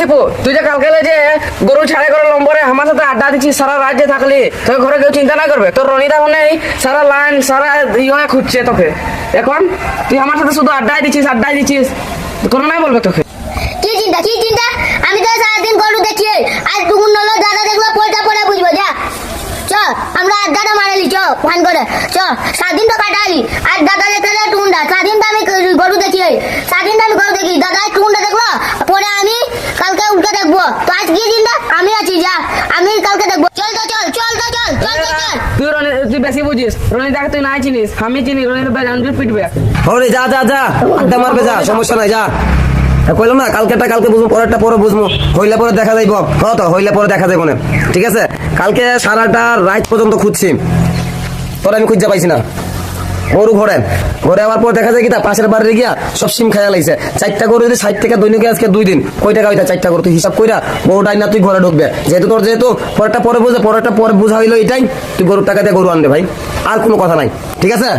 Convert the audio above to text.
শিপু তুই যে কালকে যে গরু ছাড়াই করে নম্বরে আমার সাথে আড্ডা দিচ্ছিস সারা রাজ্যে থাকলি তোর ঘরে কেউ চিন্তা না করবে তোর রনিদা মনে সারা লাইন সারা ইয়ে খুঁজছে তোকে এখন তুই আমার সাথে শুধু আড্ডাই দিচ্ছিস কোনো নাই বলবে তোকে কি চিন্তা আমি তো সারাদিন গরু দেখি আজ দুগুণ হলো দাদা দেখলো পয়সা পরে বুঝবো যা চ আমরা আড্ডাটা মারালি চ ফান করে চ সারাদিন তো কাটালি আজ দাদা দেখলে টুকুনটা সারাদিন তো আমি গরু দেখি সারাদিন তো আমি গরু দেখি দাদা টুকুনটা দেখলো পরে আমি কালকে উঠে দেখবো তো আজ কি চিন্তা আমি আছি যা আমি কালকে দেখবো চল তুই বেশি বুঝিস রনিদাকে তুই নাই চিনিস আমি চিনি রনিদা বেজান পিটবে হরে যা আড্ডা মারবে যা সমস্যা নাই যা কইলাম না কালকে বুঝবো পরেরটা পরে বুঝবো হইলে পরে দেখা যাইব তো হইলে পরে দেখা যাইব না ঠিক আছে কালকে সারাটা রাত পর্যন্ত খুঁজছি তোর আমি খুঁজে পাইছি না গরু ঘরে আবার পর দেখা যায় কি তা পাশের বাড়ি গিয়া সব সিম খাইয়া লাইছে 4টা গরু যদি 60 টাকা দৈনিক আজকে 2 দিন কয় টাকা হইতা 4টা গরু তুই হিসাব কইরা গরুটাই না তুই ঘরে ঢুকবে যেহেতু পরেরটা পরে বুঝা হইলো এটাই তুই গরুর টাকা দিয়ে গরু আনবে ভাই আর কোনো কথা নাই ঠিক আছে।